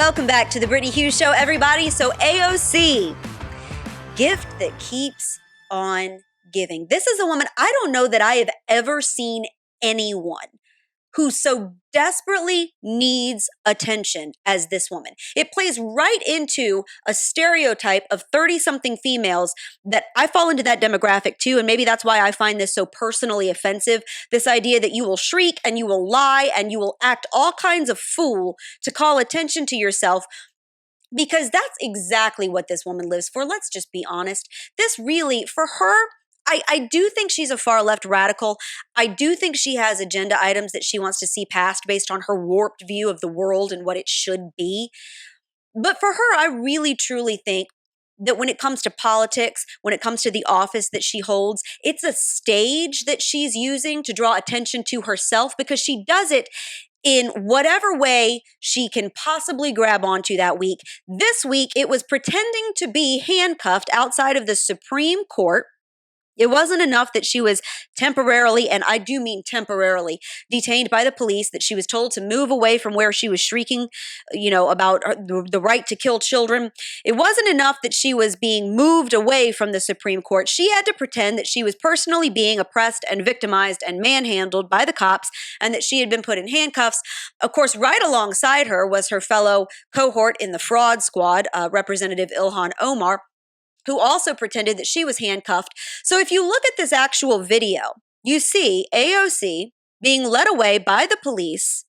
Welcome back to the Brittany Hughes Show, everybody. So AOC, gift that keeps on giving. This is a woman, I don't know that I have ever seen anyone who so desperately needs attention as this woman. It plays right into a stereotype of 30-something females that I fall into that demographic too, and maybe that's why I find this so personally offensive, this idea that you will shriek and you will lie and you will act all kinds of fool to call attention to yourself, because that's exactly what this woman lives for. Let's just be honest. This really, for her, I do think she's a far left radical. I do think she has agenda items that she wants to see passed based on her warped view of the world and what it should be. But for her, I really truly think that when it comes to politics, when it comes to the office that she holds, it's a stage that she's using to draw attention to herself, because she does it in whatever way she can possibly grab onto that week. This week, it was pretending to be handcuffed outside of the Supreme Court. It wasn't enough that she was temporarily, and I do mean temporarily, detained by the police, that she was told to move away from where she was shrieking, about the right to kill children. It wasn't enough that she was being moved away from the Supreme Court. She had to pretend that she was personally being oppressed and victimized and manhandled by the cops, and that she had been put in handcuffs. Of course, right alongside her was her fellow cohort in the fraud squad, Representative Ilhan Omar, who also pretended that she was handcuffed. So if you look at this actual video, you see AOC being led away by the police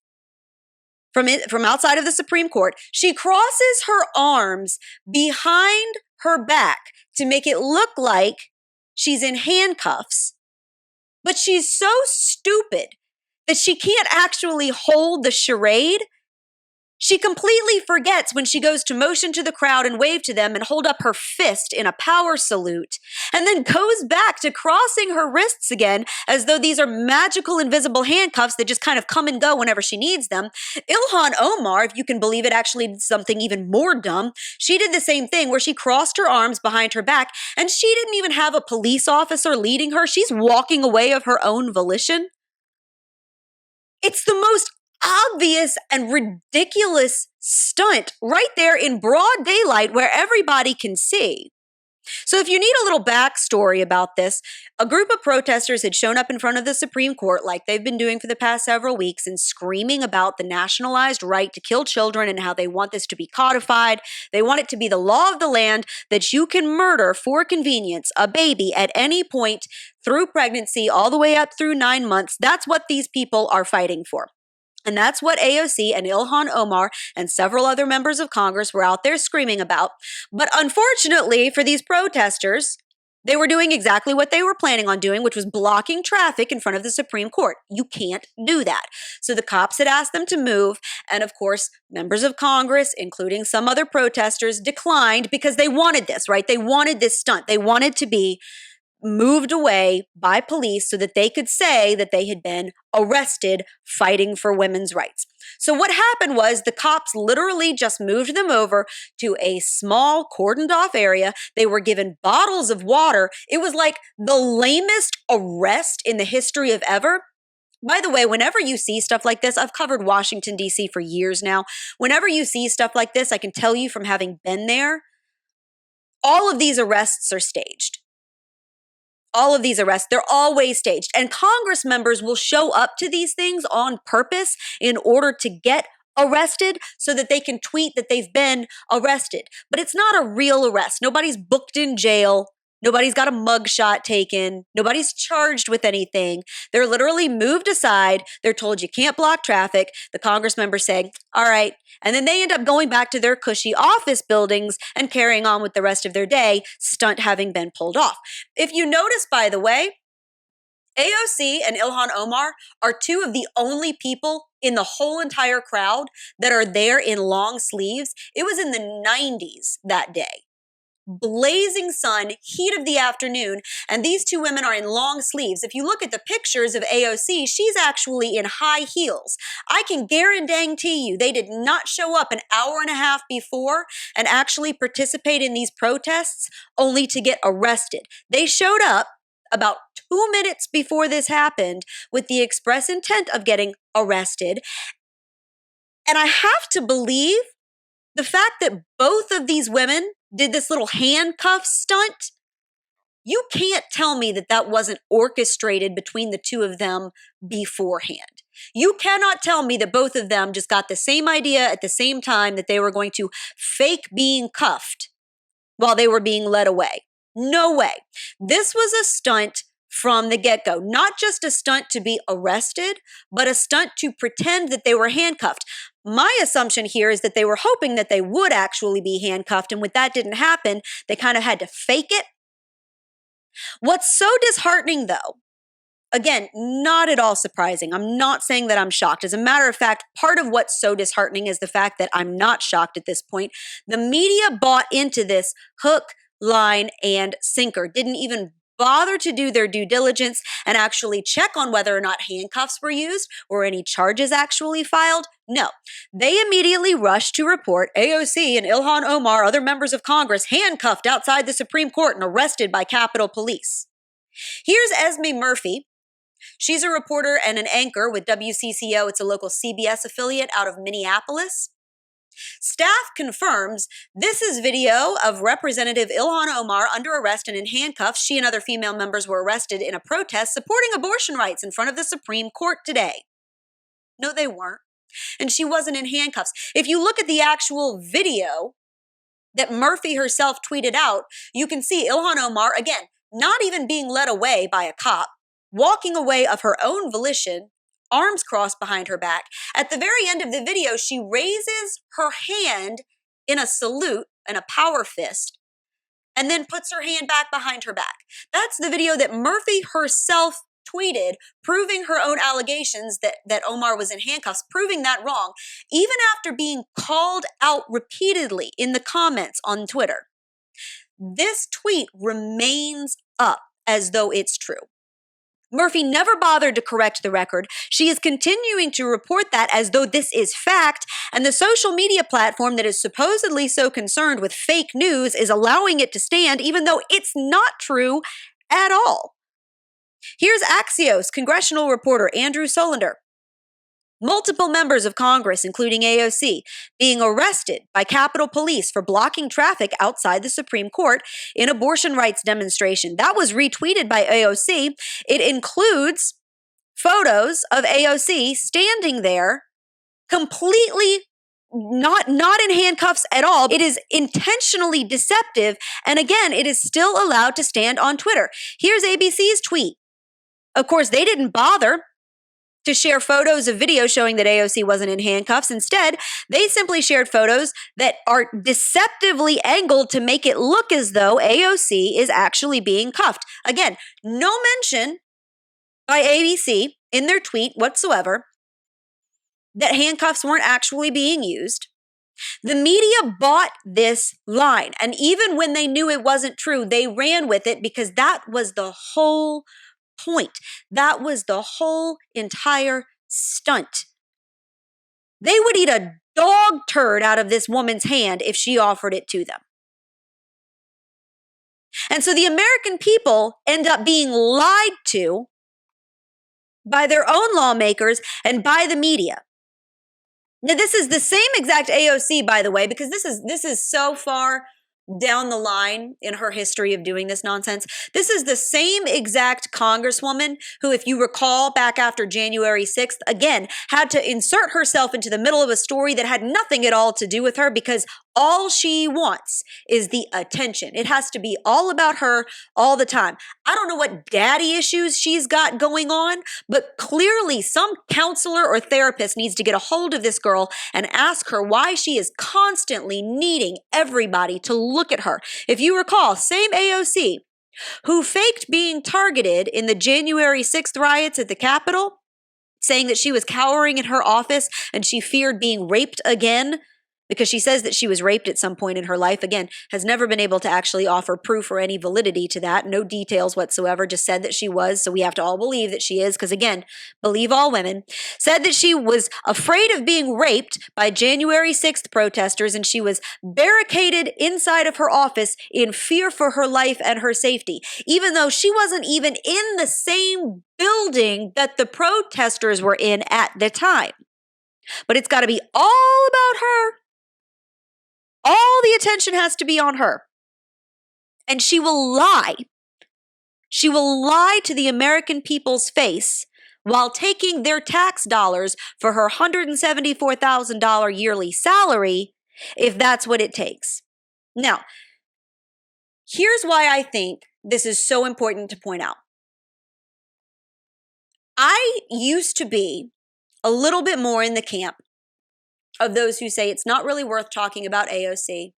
from outside of the Supreme Court. She crosses her arms behind her back to make it look like she's in handcuffs. But she's so stupid that she can't actually hold the charade. She completely forgets when she goes to motion to the crowd and wave to them and hold up her fist in a power salute, and then goes back to crossing her wrists again as though these are magical invisible handcuffs that just kind of come and go whenever she needs them. Ilhan Omar, if you can believe it, actually did something even more dumb. She did the same thing where she crossed her arms behind her back, and she didn't even have a police officer leading her. She's walking away of her own volition. It's the most obvious and ridiculous stunt right there in broad daylight where everybody can see. So if you need a little backstory about this, a group of protesters had shown up in front of the Supreme Court like they've been doing for the past several weeks and screaming about the nationalized right to kill children and how they want this to be codified. They want it to be the law of the land that you can murder for convenience a baby at any point through pregnancy all the way up through 9 months. That's what these people are fighting for. And that's what AOC and Ilhan Omar and several other members of Congress were out there screaming about. But unfortunately for these protesters, they were doing exactly what they were planning on doing, which was blocking traffic in front of the Supreme Court. You can't do that. So the cops had asked them to move. And of course, members of Congress, including some other protesters, declined because they wanted this, right? They wanted this stunt. They wanted to be moved away by police so that they could say that they had been arrested fighting for women's rights. So what happened was the cops literally just moved them over to a small cordoned off area. They were given bottles of water. It was like the lamest arrest in the history of ever. By the way, whenever you see stuff like this, I've covered Washington, D.C. for years now. Whenever you see stuff like this, I can tell you from having been there, all of these arrests are staged. All of these arrests, they're always staged. And Congress members will show up to these things on purpose in order to get arrested so that they can tweet that they've been arrested. But it's not a real arrest. Nobody's booked in jail. Nobody's got a mugshot taken. Nobody's charged with anything. They're literally moved aside. They're told you can't block traffic. The Congress members say, all right. And then they end up going back to their cushy office buildings and carrying on with the rest of their day, stunt having been pulled off. If you notice, by the way, AOC and Ilhan Omar are two of the only people in the whole entire crowd that are there in long sleeves. It was in the 90s that day. Blazing sun, heat of the afternoon, and these two women are in long sleeves. If you look at the pictures of AOC, she's actually in high heels. I can guarantee you they did not show up an hour and a half before and actually participate in these protests only to get arrested. They showed up about 2 minutes before this happened with the express intent of getting arrested. And I have to believe The fact that both of these women did this little handcuff stunt, you can't tell me that that wasn't orchestrated between the two of them beforehand. You cannot tell me that both of them just got the same idea at the same time that they were going to fake being cuffed while they were being led away. No way. This was a stunt from the get-go. Not just a stunt to be arrested, but a stunt to pretend that they were handcuffed. My assumption here is that they were hoping that they would actually be handcuffed, and when that didn't happen, they kind of had to fake it. What's so disheartening, though, again, not at all surprising. I'm not saying that I'm shocked. As a matter of fact, part of what's so disheartening is the fact that I'm not shocked at this point. The media bought into this hook, line, and sinker, didn't even bother to do their due diligence and actually check on whether or not handcuffs were used or any charges actually filed. No, they immediately rushed to report AOC and Ilhan Omar, other members of Congress, handcuffed outside the Supreme Court and arrested by Capitol Police. Here's Esme Murphy. She's a reporter and an anchor with WCCO. It's a local CBS affiliate out of Minneapolis. Staff confirms this is video of Representative Ilhan Omar under arrest and in handcuffs. She and other female members were arrested in a protest supporting abortion rights in front of the Supreme Court today. No, they weren't. And she wasn't in handcuffs. If you look at the actual video that Murphy herself tweeted out, you can see Ilhan Omar, again, not even being led away by a cop, walking away of her own volition, arms crossed behind her back. At the very end of the video, she raises her hand in a salute and a power fist, and then puts her hand back behind her back. That's the video that Murphy herself tweeted, proving her own allegations that Omar was in handcuffs, proving that wrong, even after being called out repeatedly in the comments on Twitter. This tweet remains up as though it's true. Murphy never bothered to correct the record. She is continuing to report that as though this is fact, and the social media platform that is supposedly so concerned with fake news is allowing it to stand even though it's not true at all. Here's Axios congressional reporter Andrew Solander. Multiple members of Congress, including AOC, being arrested by Capitol Police for blocking traffic outside the Supreme Court in abortion rights demonstration. That was retweeted by AOC. It includes photos of AOC standing there completely not in handcuffs at all. It is intentionally deceptive. And again, it is still allowed to stand on Twitter. Here's ABC's tweet. Of course, they didn't bother to share photos of video showing that AOC wasn't in handcuffs. Instead, they simply shared photos that are deceptively angled to make it look as though AOC is actually being cuffed. Again, no mention by ABC in their tweet whatsoever that handcuffs weren't actually being used. The media bought this line, and even when they knew it wasn't true, they ran with it because that was the whole point. That was the whole entire stunt. They would eat a dog turd out of this woman's hand if she offered it to them. And so the American people end up being lied to by their own lawmakers and by the media. Now, this is the same exact AOC, by the way, because this is so far down the line in her history of doing this nonsense. This is the same exact congresswoman who, if you recall back after January 6th, again, had to insert herself into the middle of a story that had nothing at all to do with her because all she wants is the attention. It has to be all about her all the time. I don't know what daddy issues she's got going on, but clearly some counselor or therapist needs to get a hold of this girl and ask her why she is constantly needing everybody to look at her. If you recall, same AOC who faked being targeted in the January 6th riots at the Capitol, saying that she was cowering in her office and she feared being raped again because she says that she was raped at some point in her life. Again, has never been able to actually offer proof or any validity to that. No details whatsoever, just said that she was. So we have to all believe that she is, because again, believe all women. Said that she was afraid of being raped by January 6th protesters and she was barricaded inside of her office in fear for her life and her safety, even though she wasn't even in the same building that the protesters were in at the time. But it's got to be all about her. All the attention has to be on her. And she will lie. She will lie to the American people's face while taking their tax dollars for her $174,000 yearly salary, if that's what it takes. Now, here's why I think this is so important to point out. I used to be a little bit more in the camp of those who say it's not really worth talking about AOC.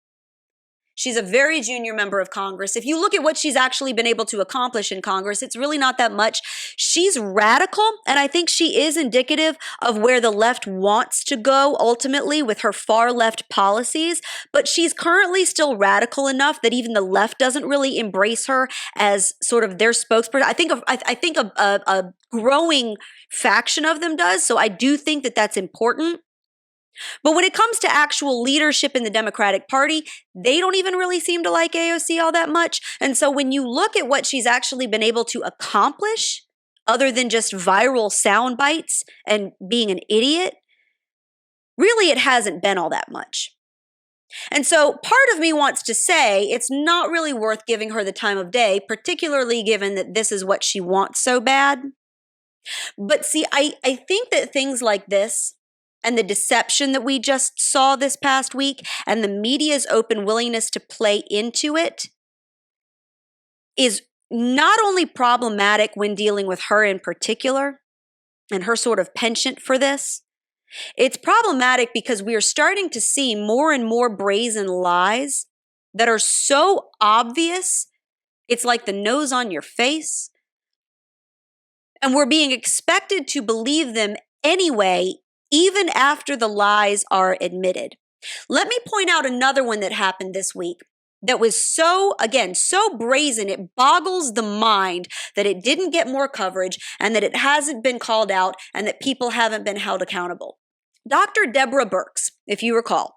She's a very junior member of Congress. If you look at what she's actually been able to accomplish in Congress, it's really not that much. She's radical, and I think she is indicative of where the left wants to go ultimately with her far left policies, but she's currently still radical enough that even the left doesn't really embrace her as sort of their spokesperson. I think a growing faction of them does, so I do think that that's important. But when it comes to actual leadership in the Democratic Party, they don't even really seem to like AOC all that much. And so when you look at what she's actually been able to accomplish, other than just viral sound bites and being an idiot, really it hasn't been all that much. And so part of me wants to say it's not really worth giving her the time of day, particularly given that this is what she wants so bad. But see, I think that things like this, and the deception that we just saw this past week, and the media's open willingness to play into it, is not only problematic when dealing with her in particular, and her sort of penchant for this. It's problematic because we are starting to see more and more brazen lies that are so obvious, it's like the nose on your face. And we're being expected to believe them anyway, even after the lies are admitted. Let me point out another one that happened this week that was so brazen, it boggles the mind that it didn't get more coverage and that it hasn't been called out and that people haven't been held accountable. Dr. Deborah Birx, if you recall,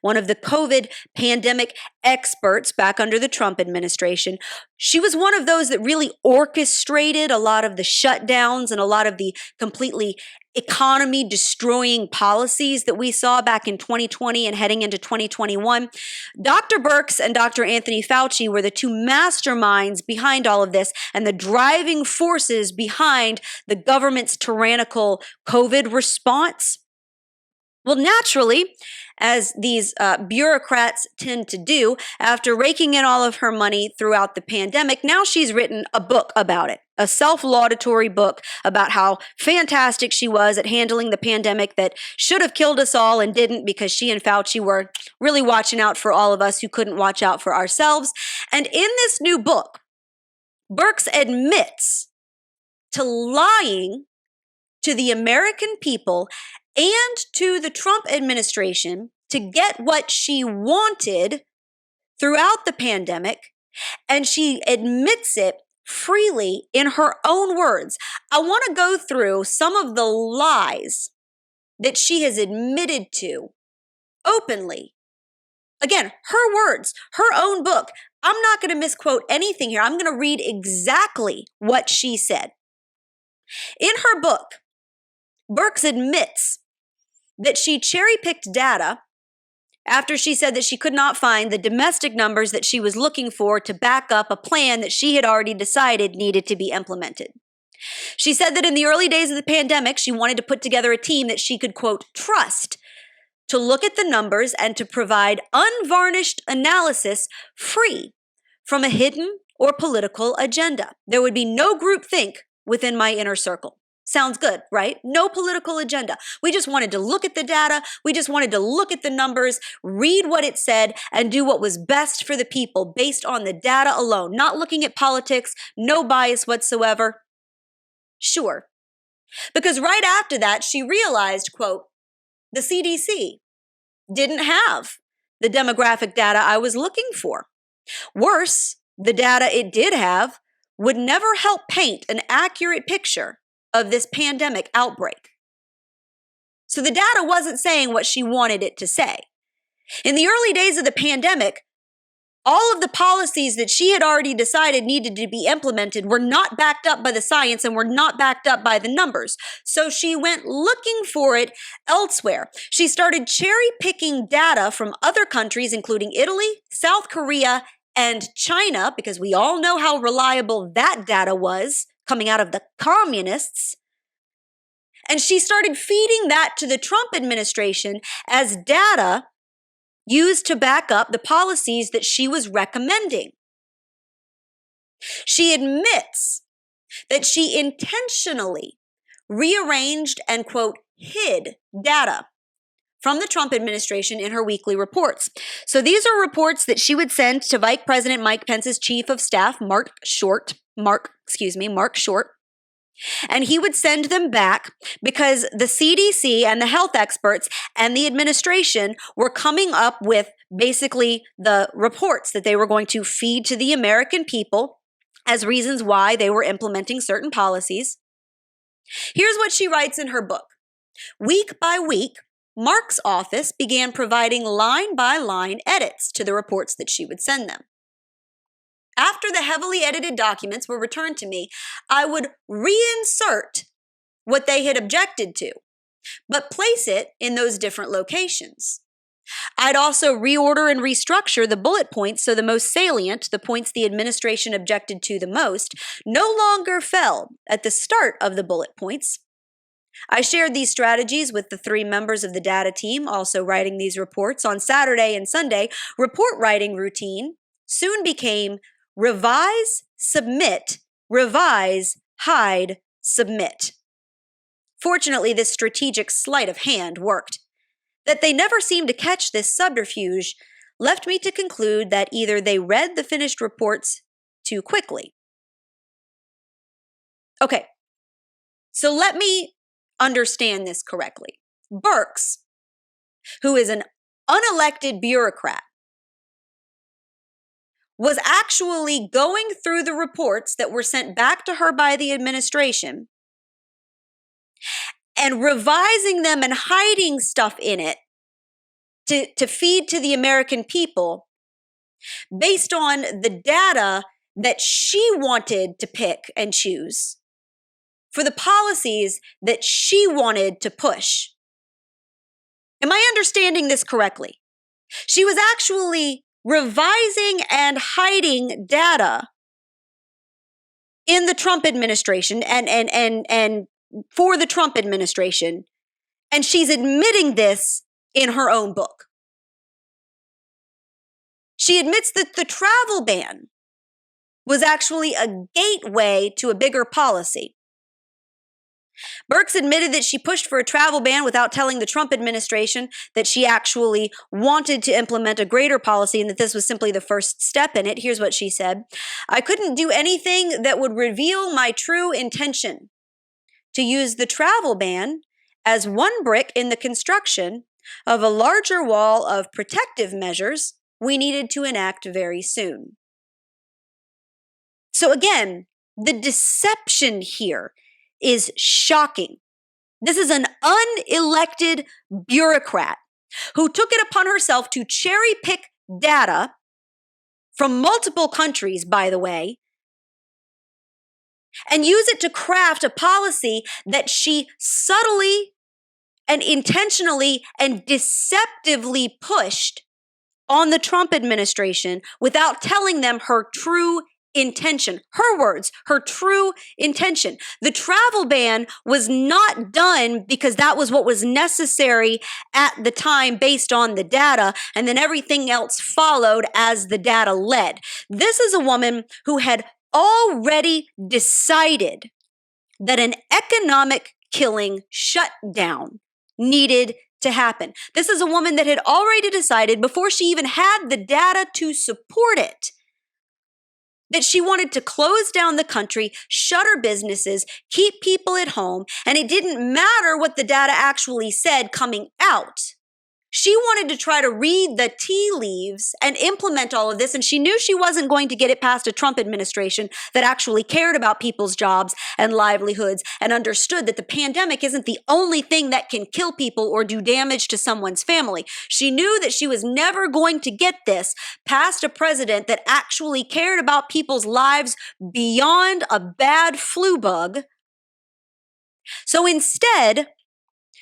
one of the COVID pandemic experts back under the Trump administration, she was one of those that really orchestrated a lot of the shutdowns and a lot of the completely economy-destroying policies that we saw back in 2020 and heading into 2021. Dr. Birx and Dr. Anthony Fauci were the two masterminds behind all of this and the driving forces behind the government's tyrannical COVID response. Well, naturally, as these bureaucrats tend to do, after raking in all of her money throughout the pandemic, now she's written a book about it, a self-laudatory book about how fantastic she was at handling the pandemic that should have killed us all and didn't, because she and Fauci were really watching out for all of us who couldn't watch out for ourselves. And in this new book, Birx admits to lying to the American people and to the Trump administration to get what she wanted throughout the pandemic, and she admits it freely in her own words. I want to go through some of the lies that she has admitted to openly. Again, her words, her own book. I'm not going to misquote anything here. I'm going to read exactly what she said. In her book, Birx admits that she cherry-picked data after she said that she could not find the domestic numbers that she was looking for to back up a plan that she had already decided needed to be implemented. She said that in the early days of the pandemic, she wanted to put together a team that she could, quote, trust to look at the numbers and to provide unvarnished analysis free from a hidden or political agenda. There would be no groupthink within my inner circle. Sounds good, right? No political agenda. We just wanted to look at the data. We just wanted to look at the numbers, read what it said, and do what was best for the people based on the data alone, not looking at politics, no bias whatsoever. Sure. Because right after that, she realized, quote, the CDC didn't have the demographic data I was looking for. Worse, the data it did have would never help paint an accurate picture of this pandemic outbreak. So the data wasn't saying what she wanted it to say. In the early days of the pandemic, all of the policies that she had already decided needed to be implemented were not backed up by the science and were not backed up by the numbers. So she went looking for it elsewhere. She started cherry picking data from other countries, including Italy, South Korea, and China, because we all know how reliable that data was coming out of the communists. And she started feeding that to the Trump administration as data used to back up the policies that she was recommending. She admits that she intentionally rearranged and, quote, hid data from the Trump administration in her weekly reports. So these are reports that she would send to Vice President Mike Pence's chief of staff, Mark Short. And he would send them back because the CDC and the health experts and the administration were coming up with basically the reports that they were going to feed to the American people as reasons why they were implementing certain policies. Here's what she writes in her book. Week by week, Mark's office began providing line-by-line edits to the reports that she would send them. After the heavily edited documents were returned to me, I would reinsert what they had objected to, but place it in those different locations. I'd also reorder and restructure the bullet points so the most salient, the points the administration objected to the most, no longer fell at the start of the bullet points. I shared these strategies with the 3 members of the data team, also writing these reports. On Saturday and Sunday, report writing routine soon became revise, submit, revise, hide, submit. Fortunately, this strategic sleight of hand worked. That they never seemed to catch this subterfuge left me to conclude that either they read the finished reports too quickly. Okay, so let me understand this correctly. Birx, who is an unelected bureaucrat, was actually going through the reports that were sent back to her by the administration and revising them and hiding stuff in it to feed to the American people based on the data that she wanted to pick and choose for the policies that she wanted to push. Am I understanding this correctly? She was actually revising and hiding data in the Trump administration and for the Trump administration, and she's admitting this in her own book. She admits that the travel ban was actually a gateway to a bigger policy. Birx admitted that she pushed for a travel ban without telling the Trump administration that she actually wanted to implement a greater policy and that this was simply the first step in it. Here's what she said. I couldn't do anything that would reveal my true intention to use the travel ban as one brick in the construction of a larger wall of protective measures we needed to enact very soon. So again, the deception here is shocking. This is an unelected bureaucrat who took it upon herself to cherry pick data from multiple countries, by the way, and use it to craft a policy that she subtly and intentionally and deceptively pushed on the Trump administration without telling them her true intention. Her words, her true intention. The travel ban was not done because that was what was necessary at the time based on the data, and then everything else followed as the data led. This is a woman who had already decided that an economic killing shutdown needed to happen. This is a woman that had already decided before she even had the data to support it that she wanted to close down the country, shutter businesses, keep people at home, and it didn't matter what the data actually said coming out. She wanted to try to read the tea leaves and implement all of this, and she knew she wasn't going to get it past a Trump administration that actually cared about people's jobs and livelihoods and understood that the pandemic isn't the only thing that can kill people or do damage to someone's family. She knew that she was never going to get this past a president that actually cared about people's lives beyond a bad flu bug. So instead,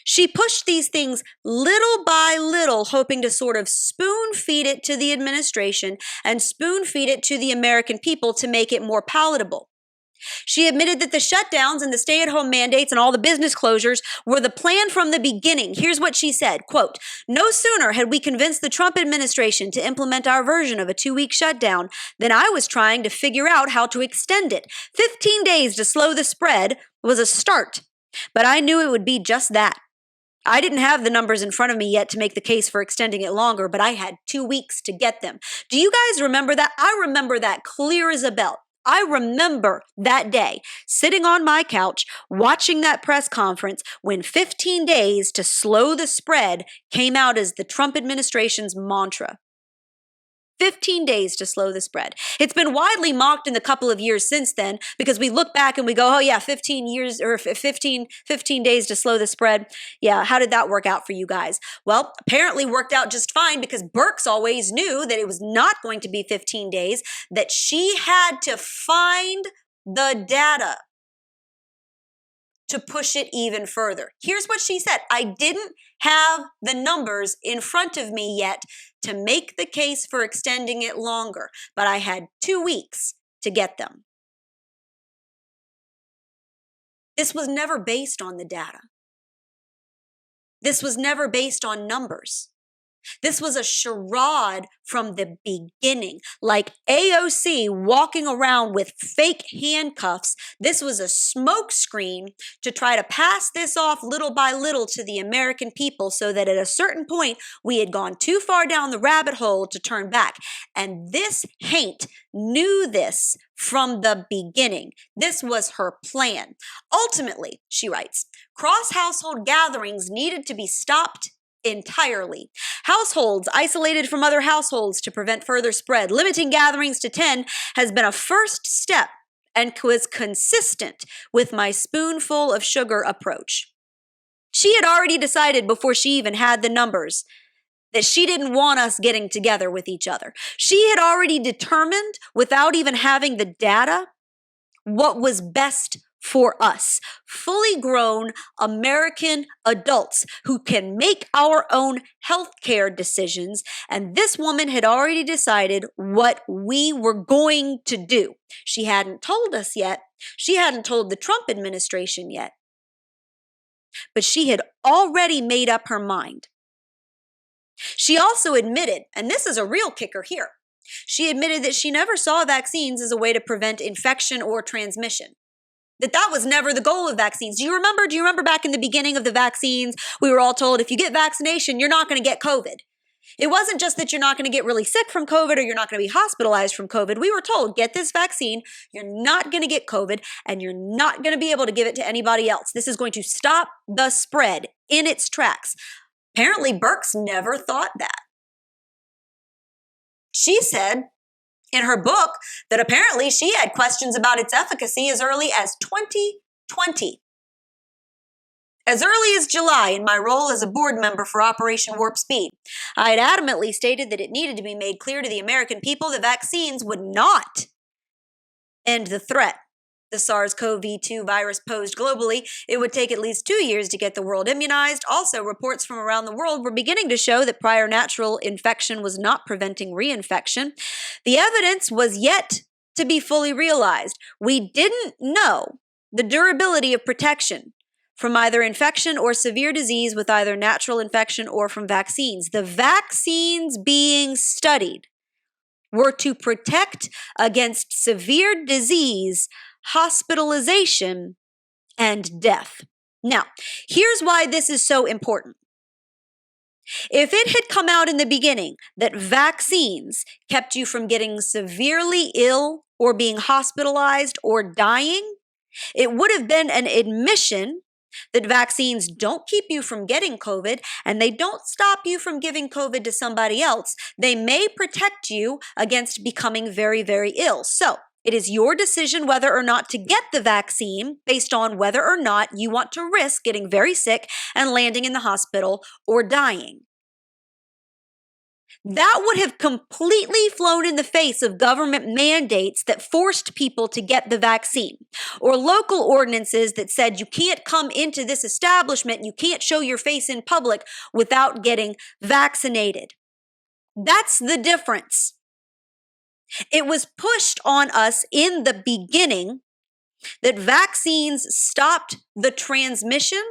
she pushed these things little by little, hoping to sort of spoon feed it to the administration and spoon feed it to the American people to make it more palatable. She admitted that the shutdowns and the stay-at-home mandates and all the business closures were the plan from the beginning. Here's what she said, quote, "No sooner had we convinced the Trump administration to implement our version of a 2-week shutdown than I was trying to figure out how to extend it. 15 days to slow the spread was a start, but I knew it would be just that. I didn't have the numbers in front of me yet to make the case for extending it longer, but I had 2 weeks to get them." Do you guys remember that? I remember that clear as a bell. I remember that day sitting on my couch watching that press conference when 15 days to slow the spread came out as the Trump administration's mantra. 15 days to slow the spread. It's been widely mocked in the couple of years since then because we look back and we go, oh yeah, 15 years or 15 days to slow the spread. Yeah, how did that work out for you guys? Well, apparently worked out just fine because Birx always knew that it was not going to be 15 days, that she had to find the data to push it even further. Here's what she said. I didn't have the numbers in front of me yet to make the case for extending it longer, but I had 2 weeks to get them. This was never based on the data. This was never based on numbers. This was a charade from the beginning, like AOC walking around with fake handcuffs. This was a smokescreen to try to pass this off little by little to the American people so that at a certain point we had gone too far down the rabbit hole to turn back. And this haint knew this from the beginning. This was her plan. Ultimately, she writes, cross-household gatherings needed to be stopped entirely. Households isolated from other households to prevent further spread. Limiting gatherings to 10 has been a first step and was consistent with my spoonful of sugar approach. She had already decided before she even had the numbers that she didn't want us getting together with each other. She had already determined, without even having the data, what was best for us, fully grown American adults who can make our own healthcare decisions. And this woman had already decided what we were going to do. She hadn't told us yet. She hadn't told the Trump administration yet. But she had already made up her mind. She also admitted, and this is a real kicker here, she admitted that she never saw vaccines as a way to prevent infection or transmission. That was never the goal of vaccines. Do you remember back in the beginning of the vaccines, we were all told if you get vaccination, you're not going to get COVID. It wasn't just that you're not going to get really sick from COVID or you're not going to be hospitalized from COVID. We were told, get this vaccine, you're not going to get COVID, and you're not going to be able to give it to anybody else. This is going to stop the spread in its tracks. Apparently, Birx never thought that. She said in her book that apparently she had questions about its efficacy as early as 2020. As early as July, in my role as a board member for Operation Warp Speed, I had adamantly stated that it needed to be made clear to the American people that vaccines would not end the threat the SARS-CoV-2 virus posed globally. It would take at least 2 years to get the world immunized. Also, reports from around the world were beginning to show that prior natural infection was not preventing reinfection. The evidence was yet to be fully realized. We didn't know the durability of protection from either infection or severe disease with either natural infection or from vaccines. The vaccines being studied were to protect against severe disease, hospitalization, and death. Now, here's why this is so important. If it had come out in the beginning that vaccines kept you from getting severely ill or being hospitalized or dying, it would have been an admission that vaccines don't keep you from getting COVID and they don't stop you from giving COVID to somebody else. They may protect you against becoming very, very ill. So it is your decision whether or not to get the vaccine based on whether or not you want to risk getting very sick and landing in the hospital or dying. That would have completely flown in the face of government mandates that forced people to get the vaccine, or local ordinances that said you can't come into this establishment, you can't show your face in public without getting vaccinated. That's the difference. It was pushed on us in the beginning that vaccines stopped the transmission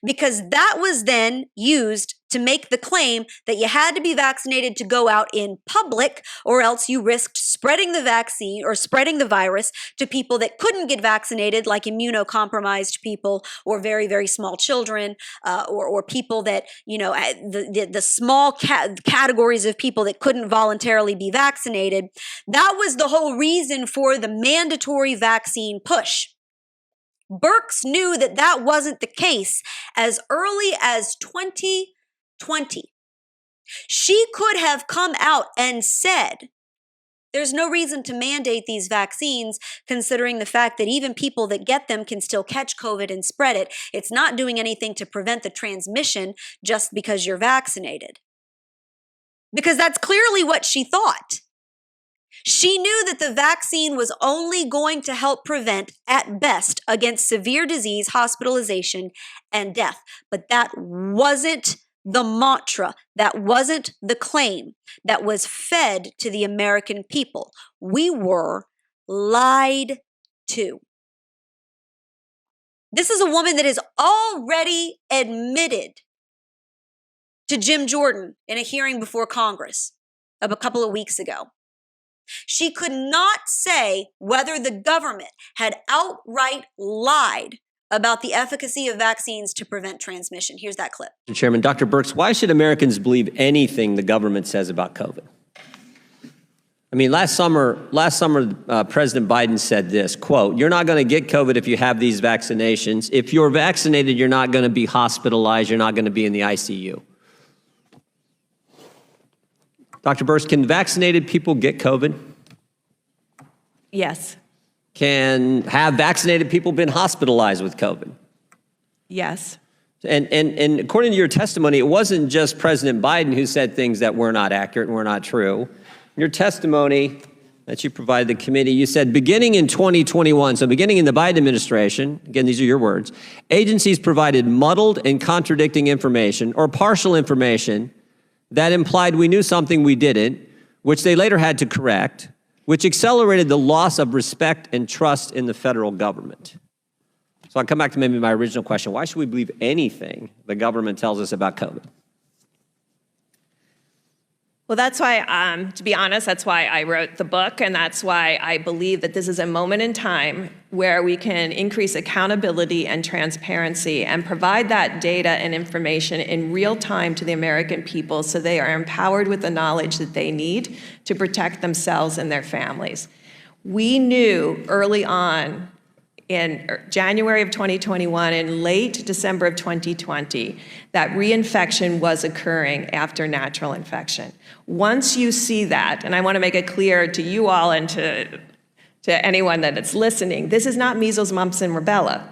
because that was then used to make the claim that you had to be vaccinated to go out in public, or else you risked spreading the vaccine or spreading the virus to people that couldn't get vaccinated, like immunocompromised people or very, very small children, or people that, you know, the small categories of people that couldn't voluntarily be vaccinated. That was the whole reason for the mandatory vaccine push. Birx knew that that wasn't the case as early as 2020. She could have come out and said, there's no reason to mandate these vaccines, considering the fact that even people that get them can still catch COVID and spread it. It's not doing anything to prevent the transmission just because you're vaccinated. Because that's clearly what she thought. She knew that the vaccine was only going to help prevent, at best, against severe disease, hospitalization, and death. But that wasn't the mantra. That wasn't the claim that was fed to the American people. We were lied to. This is a woman that has already admitted to Jim Jordan in a hearing before Congress a couple of weeks ago. She could not say whether the government had outright lied about the efficacy of vaccines to prevent transmission. Here's that clip. Mr. Chairman, Dr. Birx, why should Americans believe anything the government says about COVID? I mean, last summer, President Biden said this, quote, "You're not going to get COVID if you have these vaccinations. If you're vaccinated, you're not going to be hospitalized. You're not going to be in the ICU." Dr. Birx, can vaccinated people get COVID? Yes. Have vaccinated people been hospitalized with COVID? Yes. And according to your testimony, it wasn't just President Biden who said things that were not accurate and were not true. In your testimony that you provided the committee, you said beginning in 2021, so beginning in the Biden administration, again, these are your words, agencies provided muddled and contradicting information or partial information that implied we knew something we didn't, which they later had to correct, which accelerated the loss of respect and trust in the federal government. So I'll come back to maybe my original question. Why should we believe anything the government tells us about COVID? Well, that's why, to be honest, that's why I wrote the book, and that's why I believe that this is a moment in time where we can increase accountability and transparency and provide that data and information in real time to the American people so they are empowered with the knowledge that they need to protect themselves and their families. We knew early on in January of 2021 and late December of 2020 that reinfection was occurring after natural infection. Once you see that, and I want to make it clear to you all and to anyone that is listening, this is not measles, mumps, and rubella.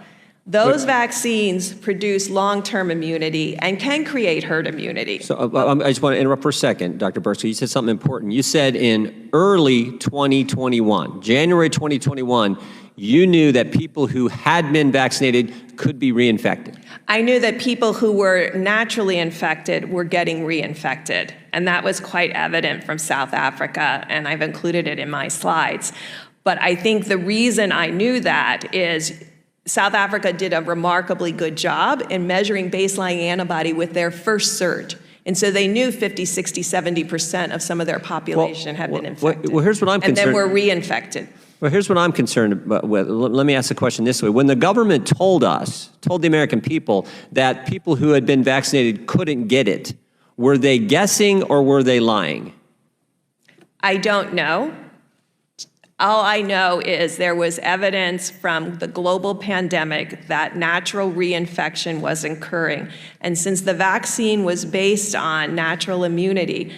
Those vaccines produce long-term immunity and can create herd immunity. So I just want to interrupt for a second, Dr. Birx. You said something important. You said in early 2021, January 2021, you knew that people who had been vaccinated could be reinfected. I knew that people who were naturally infected were getting reinfected, and that was quite evident from South Africa, and I've included it in my slides. But I think the reason I knew that is South Africa did a remarkably good job in measuring baseline antibody with their first surge. And so they knew 50, 60, 70% of some of their population had been infected. Well, here's what I'm concerned. And then were reinfected. Well, here's what I'm concerned with. Let me ask the question this way. When the government told the American people that people who had been vaccinated couldn't get it, were they guessing or were they lying? I don't know. All I know is there was evidence from the global pandemic that natural reinfection was occurring. And since the vaccine was based on natural immunity,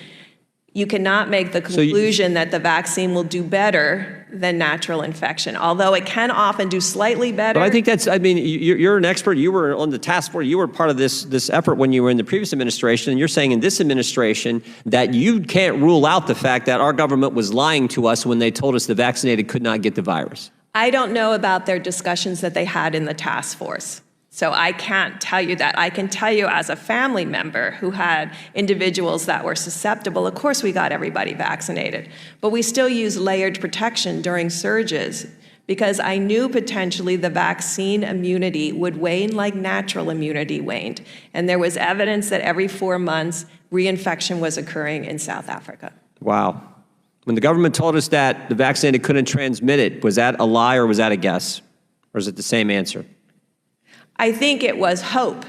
you cannot make the conclusion that the vaccine will do better than natural infection, although it can often do slightly better. But I think that's, I mean, you're an expert. You were on the task force. You were part of this effort when you were in the previous administration. And you're saying in this administration that you can't rule out the fact that our government was lying to us when they told us the vaccinated could not get the virus. I don't know about their discussions that they had in the task force. So I can't tell you that. I can tell you as a family member who had individuals that were susceptible, of course we got everybody vaccinated, but we still use layered protection during surges because I knew potentially the vaccine immunity would wane like natural immunity waned. And there was evidence that every 4 months reinfection was occurring in South Africa. Wow. When the government told us that the vaccinated couldn't transmit it, was that a lie or was that a guess? Or is it the same answer? I think it was hope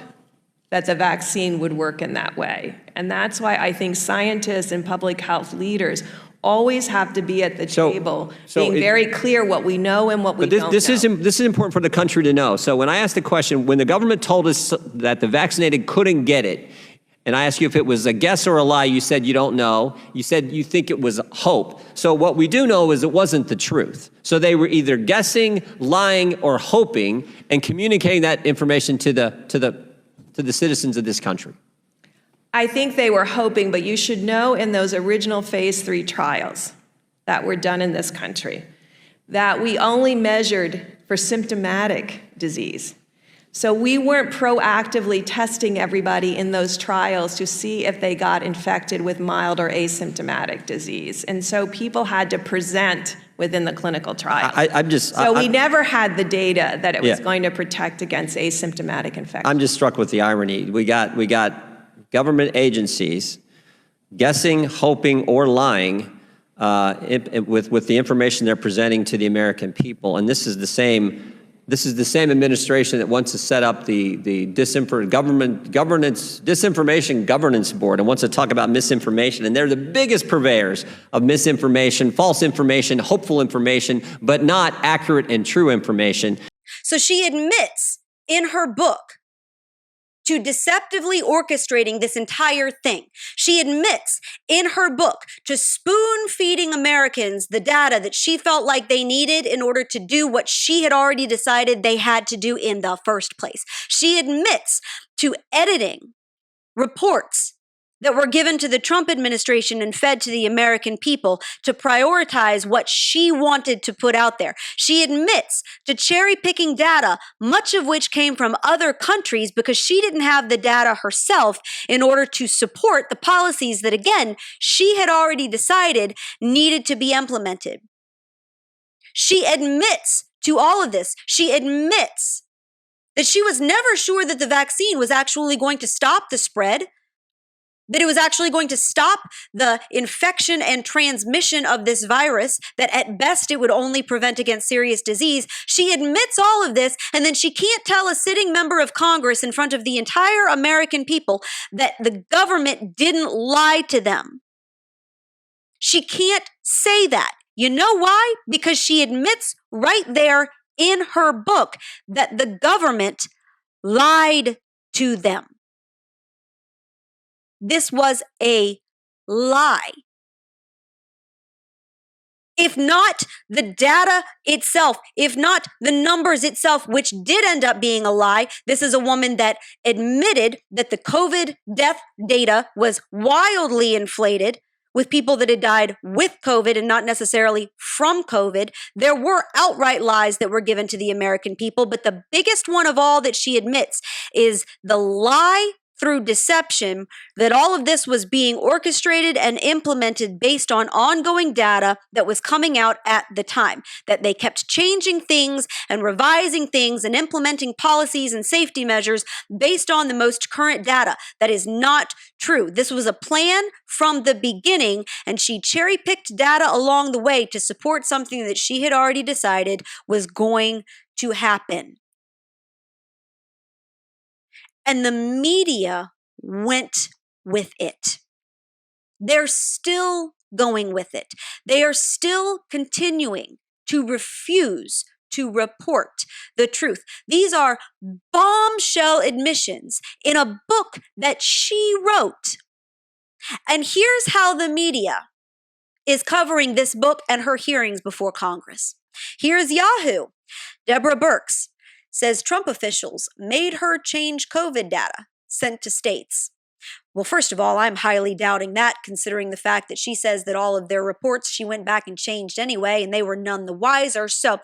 that the vaccine would work in that way. And that's why I think scientists and public health leaders always have to be at the table, being very clear what we know and what we don't know. This is important for the country to know. So when I asked the question, when the government told us that the vaccinated couldn't get it, and I asked you if it was a guess or a lie, you said you don't know. You said you think it was hope. So what we do know is it wasn't the truth. So they were either guessing, lying, or hoping, and communicating that information to the citizens of this country. I think they were hoping, but you should know in those original phase 3 trials that were done in this country that we only measured for symptomatic disease. So we weren't proactively testing everybody in those trials to see if they got infected with mild or asymptomatic disease. And so people had to present within the clinical trial. We never had the data that it was going to protect against asymptomatic infection. I'm just struck with the irony. We got government agencies guessing, hoping, or lying with the information they're presenting to the American people. And this is the same administration that wants to set up the Disinformation Governance Board and wants to talk about misinformation. And they're the biggest purveyors of misinformation, false information, hopeful information, but not accurate and true information. So she admits in her book to deceptively orchestrating this entire thing. She admits in her book to spoon-feeding Americans the data that she felt like they needed in order to do what she had already decided they had to do in the first place. She admits to editing reports that were given to the Trump administration and fed to the American people to prioritize what she wanted to put out there. She admits to cherry-picking data, much of which came from other countries because she didn't have the data herself in order to support the policies that, again, she had already decided needed to be implemented. She admits to all of this. She admits that she was never sure that the vaccine was actually going to stop the spread, that it was actually going to stop the infection and transmission of this virus, that at best it would only prevent against serious disease. She admits all of this, and then she can't tell a sitting member of Congress in front of the entire American people that the government didn't lie to them. She can't say that. You know why? Because she admits right there in her book that the government lied to them. This was a lie. If not the data itself, if not the numbers itself, which did end up being a lie, this is a woman that admitted that the COVID death data was wildly inflated with people that had died with COVID and not necessarily from COVID. There were outright lies that were given to the American people, but the biggest one of all that she admits is the lie through deception that all of this was being orchestrated and implemented based on ongoing data that was coming out at the time, that they kept changing things and revising things and implementing policies and safety measures based on the most current data. That is not true. This was a plan from the beginning, and she cherry-picked data along the way to support something that she had already decided was going to happen. And the media went with it. They're still going with it. They are still continuing to refuse to report the truth. These are bombshell admissions in a book that she wrote. And here's how the media is covering this book and her hearings before Congress. Here's Yahoo. Deborah Birx says Trump officials made her change COVID data sent to states. Well, first of all, I'm highly doubting that, considering the fact that she says that all of their reports she went back and changed anyway, and they were none the wiser. So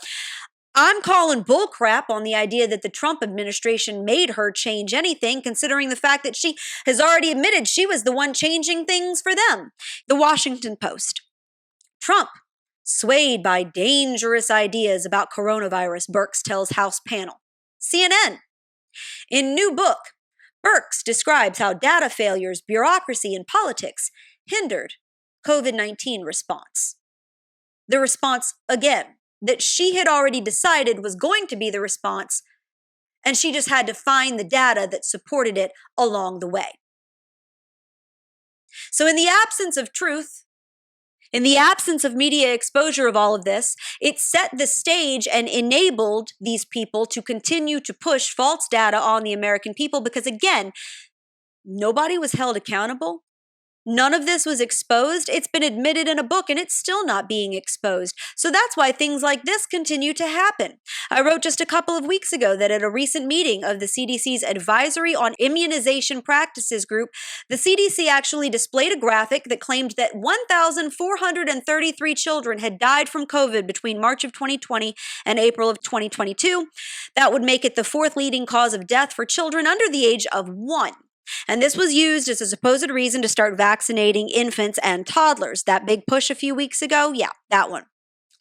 I'm calling bullcrap on the idea that the Trump administration made her change anything, considering the fact that she has already admitted she was the one changing things for them. The Washington Post. Trump, swayed by dangerous ideas about coronavirus, Birx tells House panel. CNN. In new book, Birx describes how data failures, bureaucracy, and politics hindered COVID-19 response. The response, again, that she had already decided was going to be the response, and she just had to find the data that supported it along the way. So in the absence of truth, in the absence of media exposure of all of this, it set the stage and enabled these people to continue to push false data on the American people because, again, nobody was held accountable. None of this was exposed. It's been admitted in a book and it's still not being exposed. So that's why things like this continue to happen. I wrote just a couple of weeks ago that at a recent meeting of the CDC's Advisory on Immunization Practices group, the CDC actually displayed a graphic that claimed that 1,433 children had died from COVID between March of 2020 and April of 2022. That would make it the fourth leading cause of death for children under the age of 1. And this was used as a supposed reason to start vaccinating infants and toddlers. That big push a few weeks ago? Yeah, that one.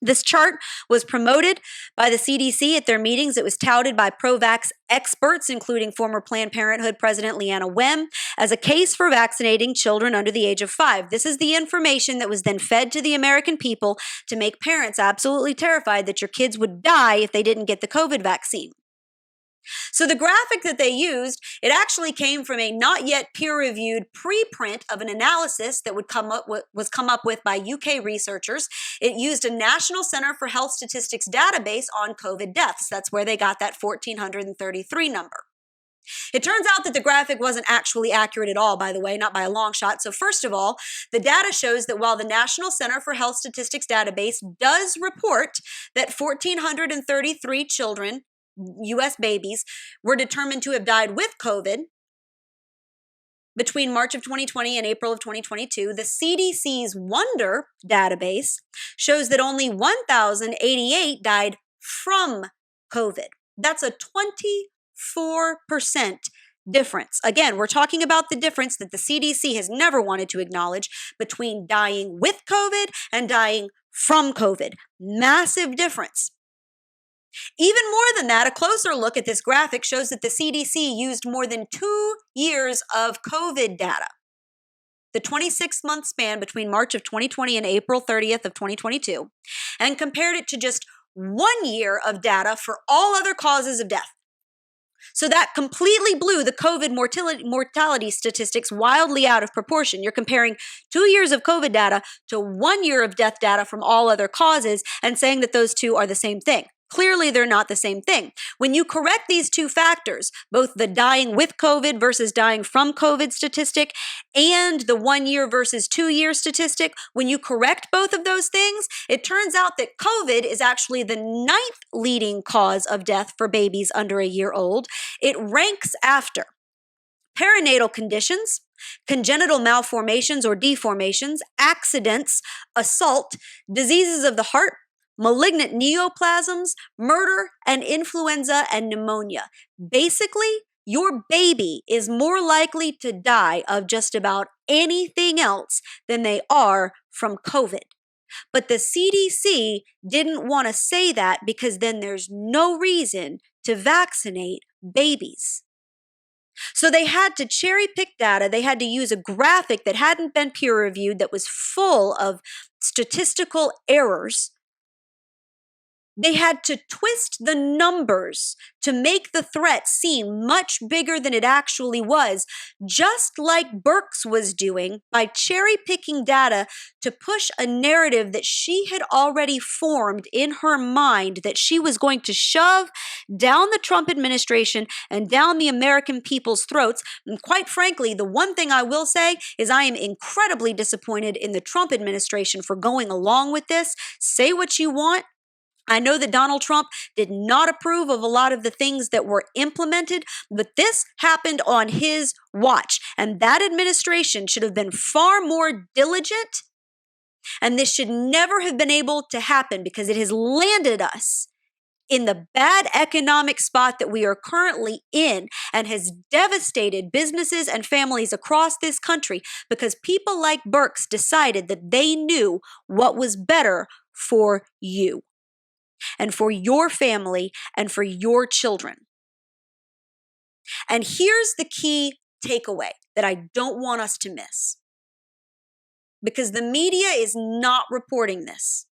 This chart was promoted by the CDC at their meetings. It was touted by pro-vax experts, including former Planned Parenthood President Leanna Wen, as a case for vaccinating children under the age of 5. This is the information that was then fed to the American people to make parents absolutely terrified that your kids would die if they didn't get the COVID vaccine. So the graphic that they used, it actually came from a not yet peer-reviewed preprint of an analysis that was come up with by UK researchers. It used a National Center for Health Statistics database on COVID deaths. That's where they got that 1,433 number. It turns out that the graphic wasn't actually accurate at all, by the way, not by a long shot. So first of all, the data shows that while the National Center for Health Statistics database does report that 1,433 children, U.S. babies, were determined to have died with COVID between March of 2020 and April of 2022, the CDC's Wonder database shows that only 1,088 died from COVID. That's a 24% difference. Again, we're talking about the difference that the CDC has never wanted to acknowledge between dying with COVID and dying from COVID. Massive difference. Even more than that, a closer look at this graphic shows that the CDC used more than 2 years of COVID data, the 26-month span between March of 2020 and April 30th of 2022, and compared it to just 1 year of data for all other causes of death. So that completely blew the COVID mortality statistics wildly out of proportion. You're comparing 2 years of COVID data to 1 year of death data from all other causes and saying that those two are the same thing. Clearly, they're not the same thing. When you correct these two factors, both the dying with COVID versus dying from COVID statistic and the 1 year versus 2 year statistic, when you correct both of those things, it turns out that COVID is actually the 9th leading cause of death for babies under a year old. It ranks after perinatal conditions, congenital malformations or deformations, accidents, assault, diseases of the heart, malignant neoplasms, murder, and influenza and pneumonia. Basically, your baby is more likely to die of just about anything else than they are from COVID. But the CDC didn't want to say that because then there's no reason to vaccinate babies. So they had to cherry pick data. They had to use a graphic that hadn't been peer reviewed, that was full of statistical errors, They had to twist the numbers to make the threat seem much bigger than it actually was, just like Birx was doing by cherry-picking data to push a narrative that she had already formed in her mind that she was going to shove down the Trump administration and down the American people's throats. And quite frankly, the one thing I will say is I am incredibly disappointed in the Trump administration for going along with this. Say what you want. I know that Donald Trump did not approve of a lot of the things that were implemented, but this happened on his watch. And that administration should have been far more diligent. And this should never have been able to happen because it has landed us in the bad economic spot that we are currently in and has devastated businesses and families across this country because people like Birx decided that they knew what was better for you and for your family and for your children. And here's the key takeaway that I don't want us to miss, because the media is not reporting this.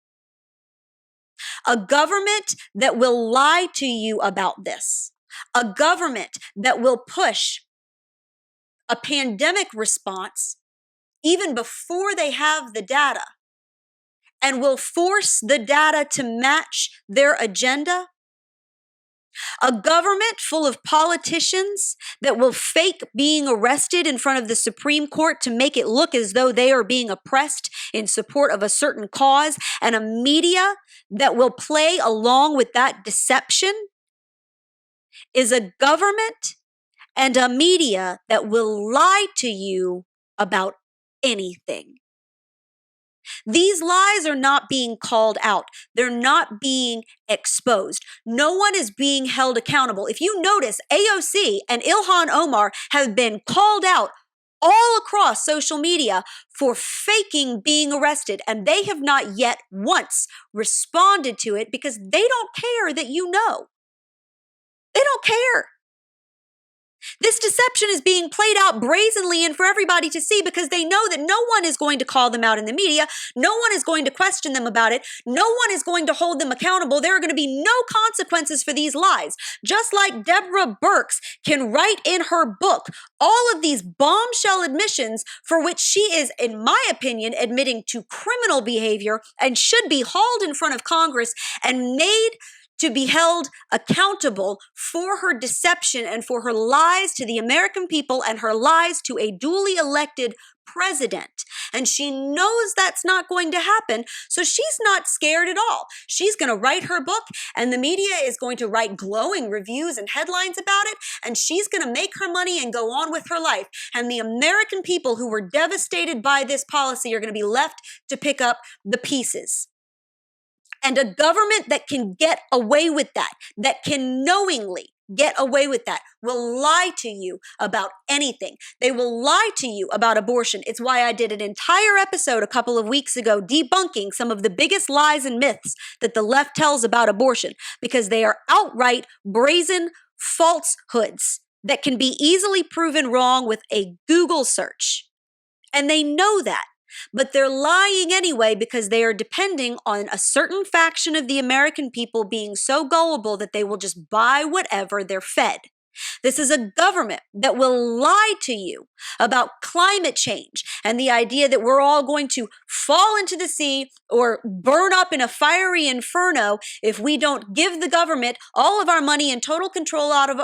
A government that will lie to you about this, a government that will push a pandemic response even before they have the data, and will force the data to match their agenda. A government full of politicians that will fake being arrested in front of the Supreme Court to make it look as though they are being oppressed in support of a certain cause, and a media that will play along with that deception, is a government and a media that will lie to you about anything. These lies are not being called out. They're not being exposed. No one is being held accountable. If you notice, AOC and Ilhan Omar have been called out all across social media for faking being arrested, and they have not yet once responded to it because they don't care that you know. They don't care. This deception is being played out brazenly and for everybody to see because they know that no one is going to call them out in the media. No one is going to question them about it. No one is going to hold them accountable. There are going to be no consequences for these lies. Just like Deborah Birx can write in her book all of these bombshell admissions for which she is, in my opinion, admitting to criminal behavior and should be hauled in front of Congress and made to be held accountable for her deception and for her lies to the American people and her lies to a duly elected president. And she knows that's not going to happen, so she's not scared at all. She's going to write her book, and the media is going to write glowing reviews and headlines about it, and she's going to make her money and go on with her life. And the American people who were devastated by this policy are going to be left to pick up the pieces. And a government that can get away with that can knowingly get away with that, will lie to you about anything. They will lie to you about abortion. It's why I did an entire episode a couple of weeks ago debunking some of the biggest lies and myths that the left tells about abortion, because they are outright brazen falsehoods that can be easily proven wrong with a Google search. And they know that. But they're lying anyway because they are depending on a certain faction of the American people being so gullible that they will just buy whatever they're fed. This is a government that will lie to you about climate change and the idea that we're all going to fall into the sea or burn up in a fiery inferno if we don't give the government all of our money and total control out of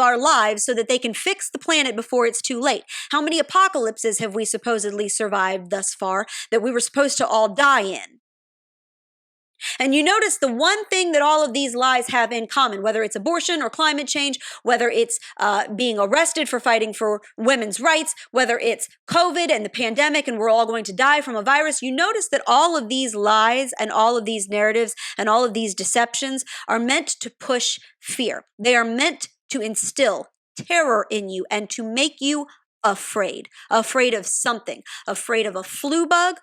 our lives so that they can fix the planet before it's too late. How many apocalypses have we supposedly survived thus far that we were supposed to all die in? And you notice the one thing that all of these lies have in common, whether it's abortion or climate change, whether it's being arrested for fighting for women's rights, whether it's COVID and the pandemic and we're all going to die from a virus, you notice that all of these lies and all of these narratives and all of these deceptions are meant to push fear. They are meant to instill terror in you and to make you afraid of something, afraid of a flu bug,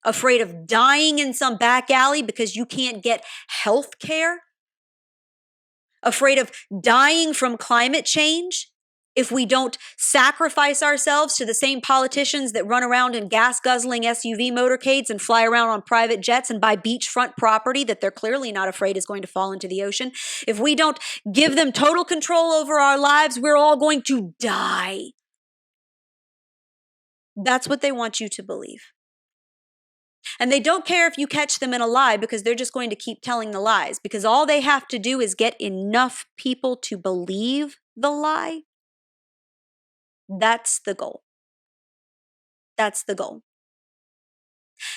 afraid of dying in some back alley because you can't get health care, afraid of dying from climate change, if we don't sacrifice ourselves to the same politicians that run around in gas-guzzling SUV motorcades and fly around on private jets and buy beachfront property that they're clearly not afraid is going to fall into the ocean, if we don't give them total control over our lives, we're all going to die. That's what they want you to believe. And they don't care if you catch them in a lie because they're just going to keep telling the lies, because all they have to do is get enough people to believe the lie. That's the goal. That's the goal.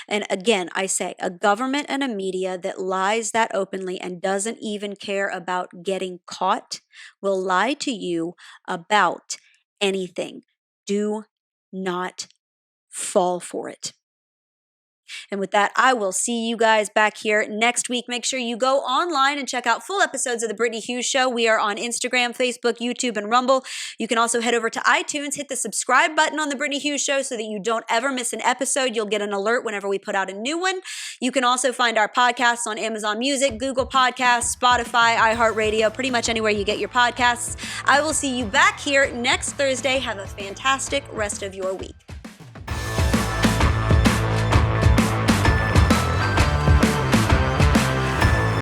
And again, I say a government and a media that lies that openly and doesn't even care about getting caught will lie to you about anything. Do not fall for it. And with that, I will see you guys back here next week. Make sure you go online and check out full episodes of The Brittany Hughes Show. We are on Instagram, Facebook, YouTube, and Rumble. You can also head over to iTunes, hit the subscribe button on The Brittany Hughes Show so that you don't ever miss an episode. You'll get an alert whenever we put out a new one. You can also find our podcasts on Amazon Music, Google Podcasts, Spotify, iHeartRadio, pretty much anywhere you get your podcasts. I will see you back here next Thursday. Have a fantastic rest of your week.